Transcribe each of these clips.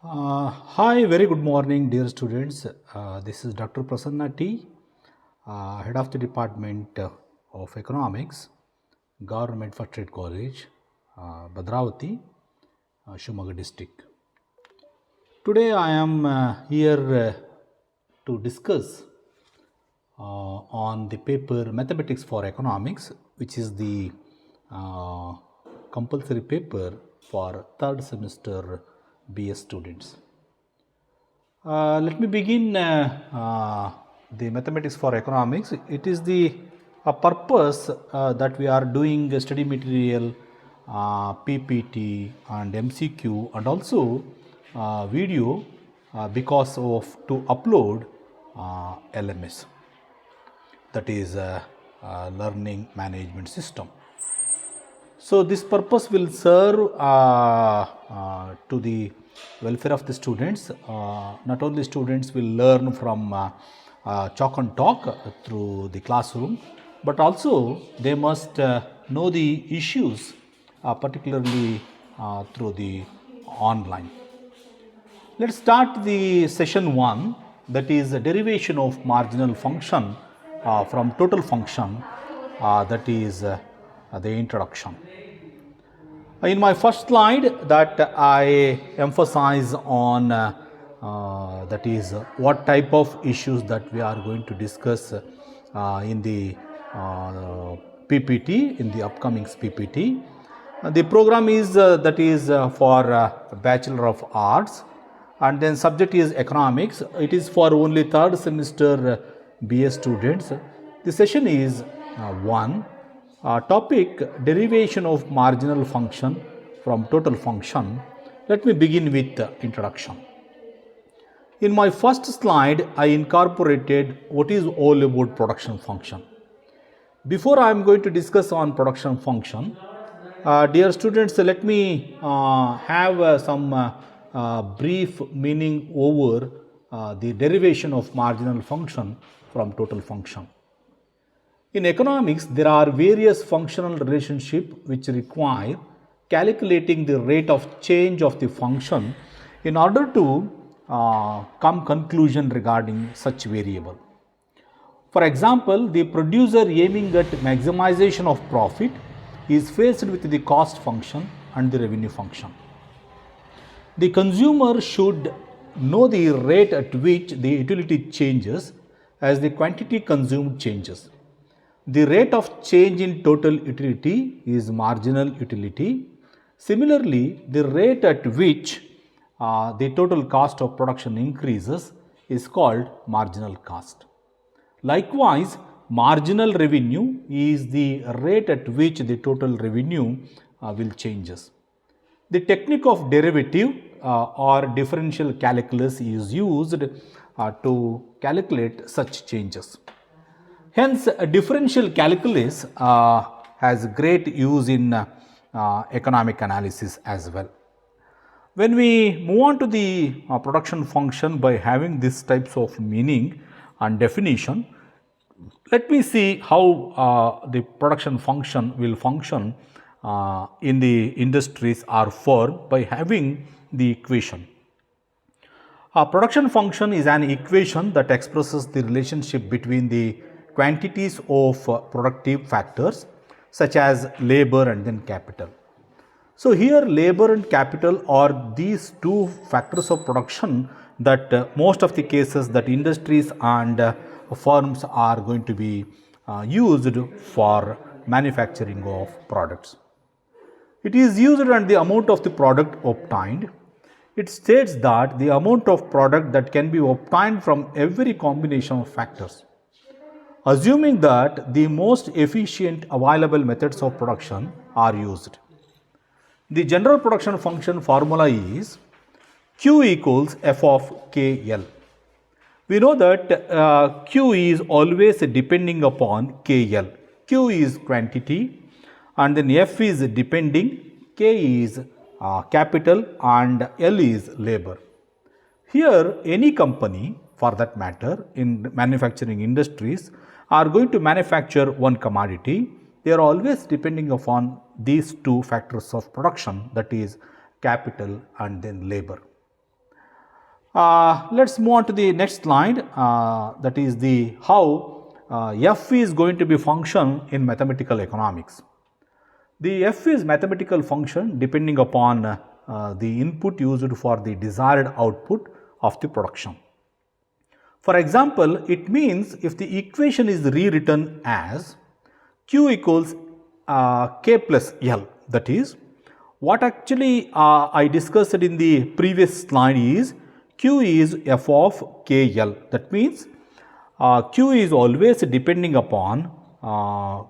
Hi, very good morning, dear students. This is Dr. Prasanna.T, Head of the Department of Economics, Government First Aid College, Bhadravati, Shumaga district. Today I am here to discuss on the paper Mathematics for Economics, which is the uh, compulsory paper for third semester BS students. Let me begin the mathematics for economics. It is the purpose that we are doing study material, PPT and MCQ and also video because of to upload LMS, that is learning management system. So this purpose will serve to the welfare of the students. Not only students will learn from chalk and talk through the classroom, but also they must know the issues, particularly through the online. Let's start the session 1, that is the derivation of marginal function from total function, that is the introduction. In my first slide that I emphasize on that is what type of issues that we are going to discuss in the PPT, in the upcoming PPT. The program is that is for Bachelor of Arts, and then subject is economics. It is for only third semester BS students. The session is 1. Topic derivation of marginal function from total function. Let me begin with the introduction. In my first slide, I incorporated what is all about production function. Before I am going to discuss on production function, dear students, let me have some brief meaning over the derivation of marginal function from total function. In economics, there are various functional relationships which require calculating the rate of change of the function in order to come conclusion regarding such variable. For example, the producer aiming at maximization of profit is faced with the cost function and the revenue function. The consumer should know the rate at which the utility changes as the quantity consumed changes. The rate of change in total utility is marginal utility. Similarly, the rate at which the total cost of production increases is called marginal cost. Likewise, marginal revenue is the rate at which the total revenue will changes. The technique of derivative or differential calculus is used to calculate such changes. Hence, differential calculus has great use in economic analysis as well. When we move on to the production function by having these types of meaning and definition, let me see how the production function will function in the industries or firm by having the equation. A production function is an equation that expresses the relationship between the quantities of productive factors such as labor and then capital. So here labor and capital are these two factors of production that most of the cases that industries and firms are going to be used for manufacturing of products. It is used on the amount of the product obtained. It states that the amount of product that can be obtained from every combination of factors. Assuming that the most efficient available methods of production are used. The general production function formula is Q equals F of KL. We know that Q is always depending upon KL. Q is quantity and then F is depending, K is capital and L is labor. Here any company for that matter in manufacturing industries are going to manufacture one commodity. They are always depending upon these two factors of production, that is capital and then labor. Let's move on to the next slide, that is the how F is going to be function in mathematical economics. The F is mathematical function depending upon the input used for the desired output of the production. For example, it means if the equation is rewritten as Q equals K plus L, that is, what actually I discussed in the previous slide is Q is F of KL. That means Q is always depending upon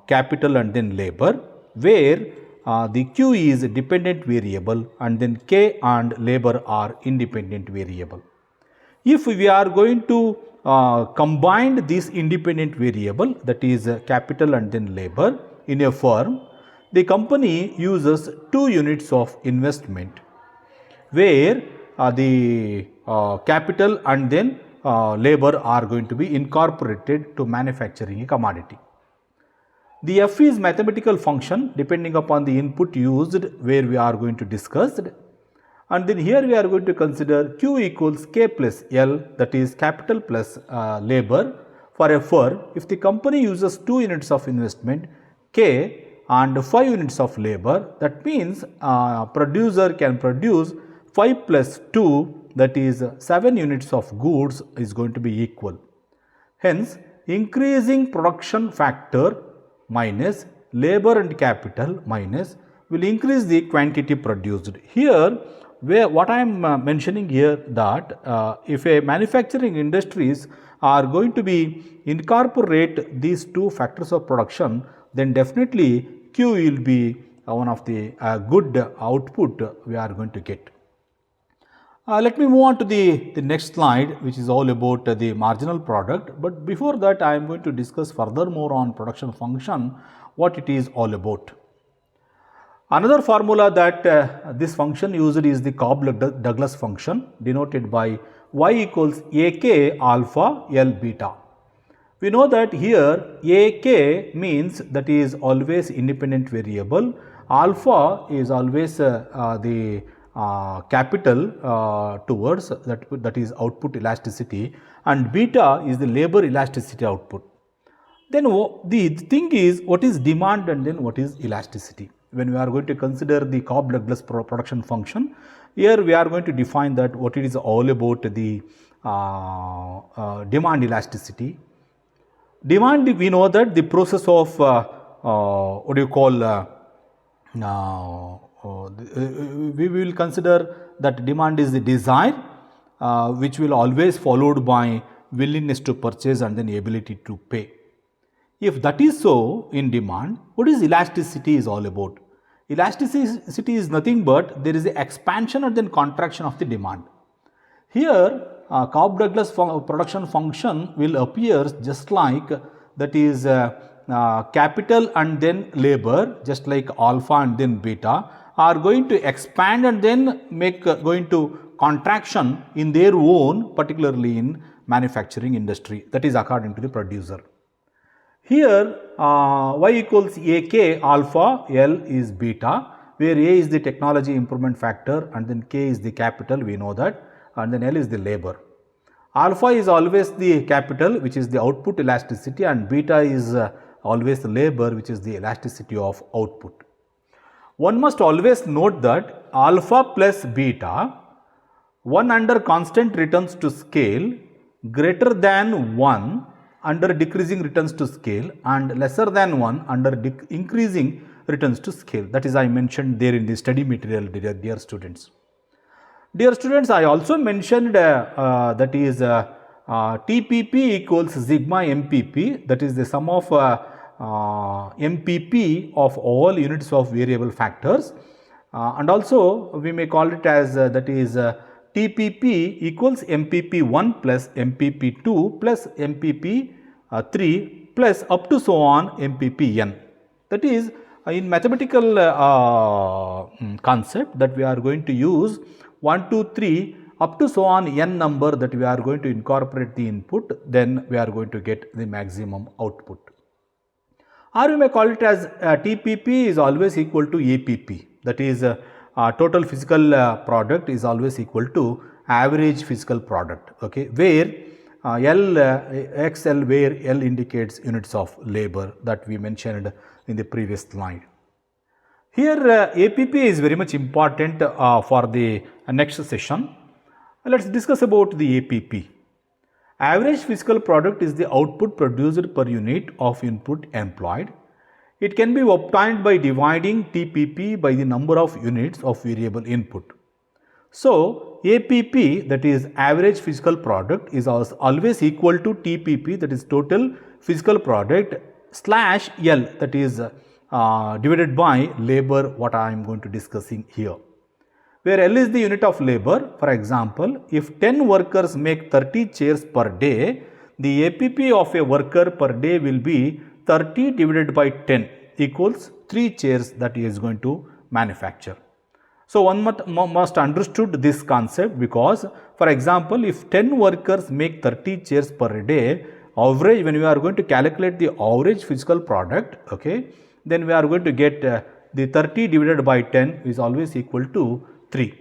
capital and then labor, where the Q is a dependent variable and then K and labor are independent variable. If we are going to combine this independent variable, that is capital and then labor in a firm, the company uses 2 units of investment, where the capital and then labor are going to be incorporated to manufacturing a commodity. The F is mathematical function depending upon the input used, where we are going to discuss. And then here we are going to consider Q equals K plus L, that is capital plus labor for a firm. If the company uses 2 units of investment, K, and 5 units of labor, that means producer can produce 5 plus 2, that is 7 units of goods is going to be equal. Hence, increasing production factor minus labor and capital minus will increase the quantity produced. Here, what I am mentioning here, that if a manufacturing industries are going to be incorporate these 2 factors of production, then definitely Q will be one of the good output we are going to get. Let me move on to the next slide, which is all about the marginal product. But before that, I am going to discuss furthermore on production function, what it is all about. Another formula that this function used is the Cobb-Douglas function, denoted by y equals AK alpha L beta. We know that here AK means that is always independent variable, alpha is always the capital towards that is output elasticity, and beta is the labor elasticity output. Then the thing is, what is demand and then what is elasticity? When we are going to consider the Cobb-Douglas production function, here we are going to define that what it is all about the demand elasticity. Demand, we know that the process of what do you call we will consider that demand is the desire, which will always followed by willingness to purchase and then ability to pay. If that is so in demand, what is elasticity is all about? Elasticity is nothing but there is an expansion and then contraction of the demand. Here Cobb-Douglas production function will appear just like that is capital and then labor, just like alpha and then beta are going to expand and then make going to contraction in their own, particularly in manufacturing industry, that is according to the producer. Here y equals AK alpha, L is beta, where A is the technology improvement factor and then K is the capital, we know that, and then L is the labor. Alpha is always the capital, which is the output elasticity, and beta is always the labor, which is the elasticity of output. One must always note that alpha plus beta, 1 under constant returns to scale greater than 1 under decreasing returns to scale and lesser than 1 under increasing returns to scale. That is I mentioned there in the study material, dear students. Dear students, I also mentioned that is TPP equals sigma MPP, that is the sum of MPP of all units of variable factors, and also we may call it as that is TPP equals MPP1 plus MPP2 plus MPP3 plus up to so on MPPn. That is in mathematical concept that we are going to use 1, 2, 3 up to so on n number that we are going to incorporate the input, then we are going to get the maximum output. Or we may call it as TPP is always equal to APP, that is total physical product is always equal to average physical product, okay, where XL, where L indicates units of labor that we mentioned in the previous slide. Here APP is very much important for the next session. Let us discuss about the APP. Average physical product is the output produced per unit of input employed. It can be obtained by dividing TPP by the number of units of variable input. So, APP, that is average physical product, is always equal to TPP, that is total physical product, slash L, that is divided by labor, what I am going to discussing here. Where L is the unit of labor. For example, if 10 workers make 30 chairs per day, the APP of a worker per day will be 30 divided by 10 equals 3 chairs that he is going to manufacture. So, one must understood this concept, because for example, if 10 workers make 30 chairs per day, average, when we are going to calculate the average physical product, okay, then we are going to get the 30 divided by 10 is always equal to 3.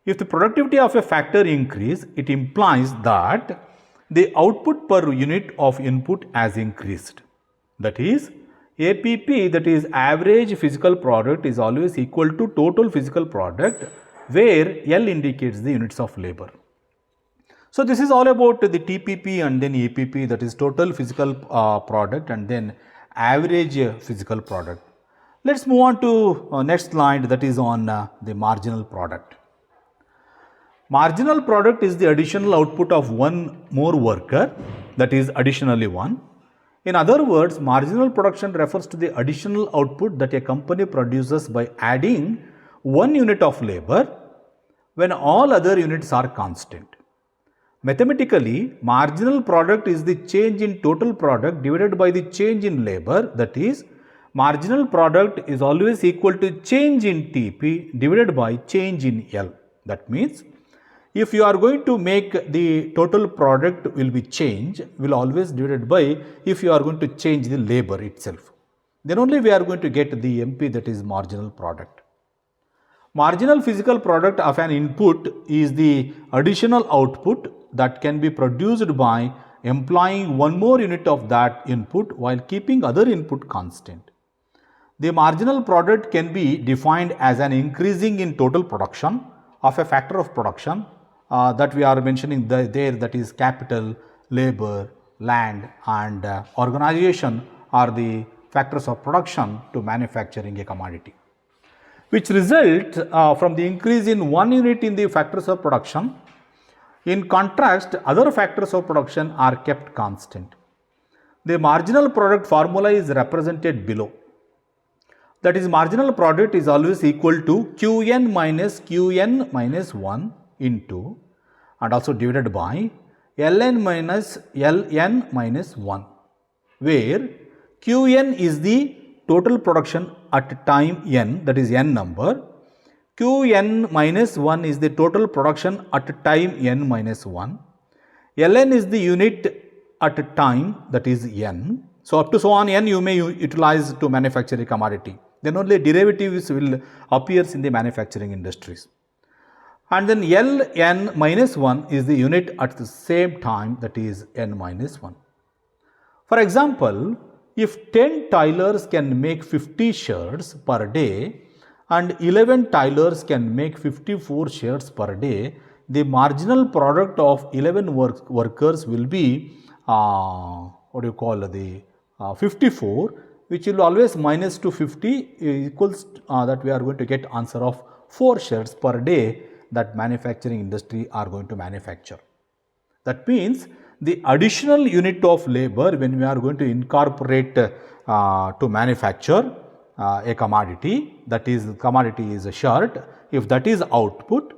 If the productivity of a factor increase, it implies that the output per unit of input has increased. That is, APP, that is average physical product, is always equal to total physical product, where L indicates the units of labor. So, this is all about the TPP and then APP, that is total physical product and then average physical product. Let us move on to next slide, that is on the marginal product. Marginal product is the additional output of one more worker, that is additionally one. In other words, marginal production refers to the additional output that a company produces by adding one unit of labor when all other units are constant. Mathematically, marginal product is the change in total product divided by the change in labor, that is, marginal product is always equal to change in TP divided by change in L. That means, if you are going to make the total product will be change, will always divided by if you are going to change the labor itself. Then only we are going to get the MP, that is marginal product. Marginal physical product of an input is the additional output that can be produced by employing one more unit of that input while keeping other input constant. The marginal product can be defined as an increasing in total production of a factor of production that we are mentioning there, that is capital, labor, land and organization are the factors of production to manufacturing a commodity, which result from the increase in one unit in the factors of production. In contrast, other factors of production are kept constant. The marginal product formula is represented below. That is, marginal product is always equal to Qn minus 1 into and also divided by Ln minus Ln minus 1, where Qn is the total production at time n, that is n number. Qn minus 1 is the total production at time n minus 1. Ln is the unit at time, that is n. So, up to so on n you may utilize to manufacture a commodity. Then only derivatives will appear in the manufacturing industries. And then Ln minus 1 is the unit at the same time, that is n minus 1. For example, if 10 tailors can make 50 shirts per day and 11 tailors can make 54 shirts per day, the marginal product of 11 workers will be 54, which will always minus to 50 equals that we are going to get answer of 4 shirts per day that manufacturing industry are going to manufacture. That means the additional unit of labor when we are going to incorporate to manufacture a commodity, that is commodity is a shirt, if that is output,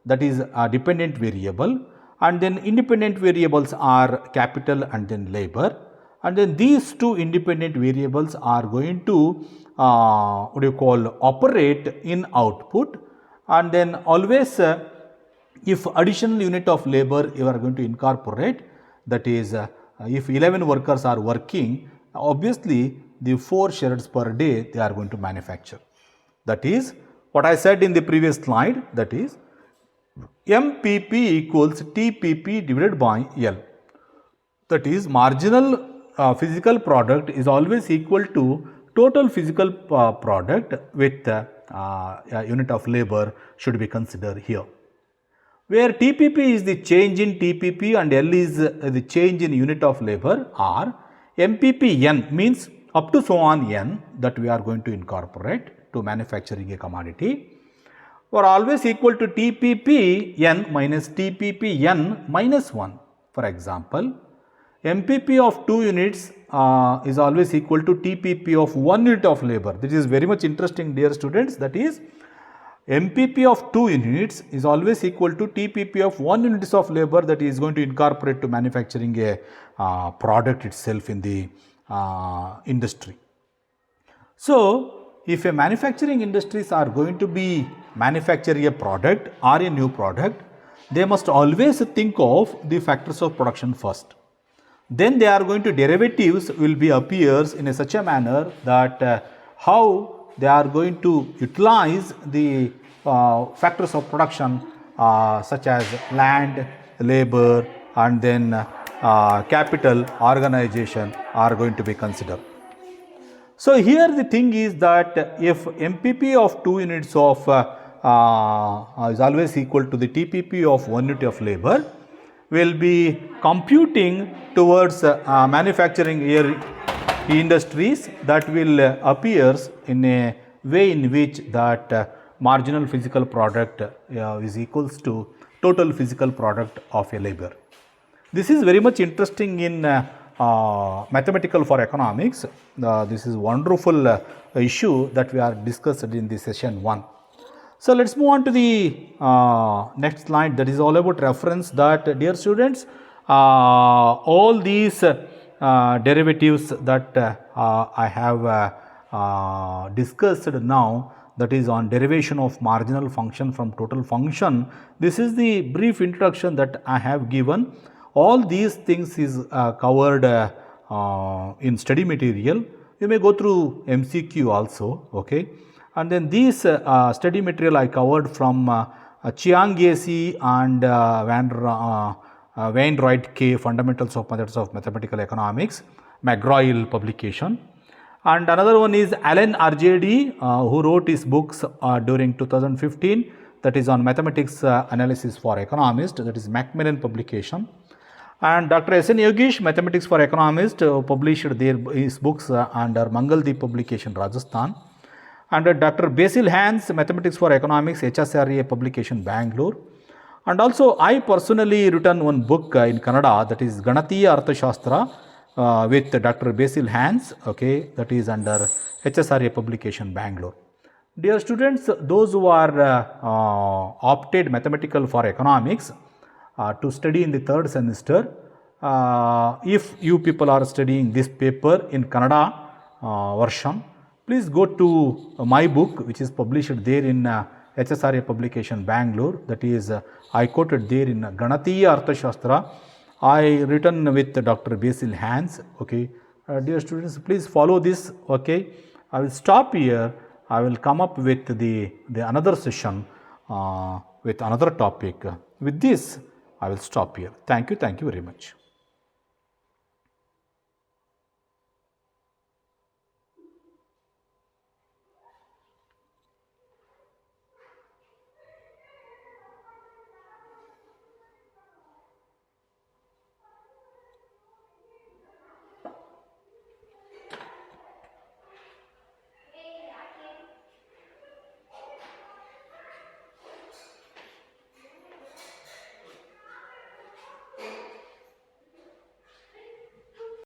that is a dependent variable, and then independent variables are capital and then labor, and then these two independent variables are going to operate in output, and then always if additional unit of labor you are going to incorporate, that is if 11 workers are working, obviously the 4 shirts per day they are going to manufacture. That is what I said in the previous slide, that is MPP equals TPP divided by L. That is marginal physical product is always equal to total physical product with a unit of labor should be considered here. Where TPP is the change in TPP and L is the change in unit of labor, or MPP N means up to so on N that we are going to incorporate to manufacturing a commodity, are always equal to TPP N minus TPP N minus 1. For example, MPP of 2 units is always equal to TPP of 1 unit of labor. This is very much interesting, dear students. That is, MPP of 2 units is always equal to TPP of 1 unit of labor that is going to incorporate to manufacturing a product itself in the industry. So, if a manufacturing industries are going to be manufacturing a product or a new product, they must always think of the factors of production first. Then they are going to derivatives will be appears in such a manner that how they are going to utilize the factors of production such as land, labor and then capital, organization are going to be considered. So, here the thing is that if MPP of 2 units of is always equal to the TPP of 1 unit of labor, will be computing towards manufacturing industries that will appears in a way in which that marginal physical product is equals to total physical product of a labor. This is very much interesting in mathematical for economics. This is wonderful issue that we are discussed in the session 1. So, let us move on to the next slide, that is all about reference. That, dear students, all these derivatives that I have discussed now, that is on derivation of marginal function from total function. This is the brief introduction that I have given. All these things is covered in study material. You may go through MCQ also, okay. And then these study material I covered from Chiang-Gacy and Wainwright K. Fundamentals of Methods of Mathematical Economics, McGraw-Hill publication. And another one is Alan RJD, who wrote his books during 2015, that is on mathematics analysis for economists, that is Macmillan publication. And Dr. S.N. Yogesh, Mathematics for Economists, published his books under Mangaldeep publication, Rajasthan. And Dr. Basil Hans, Mathematics for Economics, HSRA publication, Bangalore. And also I personally written one book in Kannada, that is Ganatiya Arthashastra with Dr. Basil Hans, okay, that is under HSRA publication, Bangalore. Dear students, those who are opted mathematical for economics to study in the 3rd semester, if you people are studying this paper in Kannada version, please go to my book, which is published there in HSRA publication, Bangalore. That is, I quoted there in Ganatiya Arthashastra. I written with Dr. Basil Hans. Okay, dear students, please follow this. Okay, I will stop here. I will come up with the another session with another topic. With this, I will stop here. Thank you very much.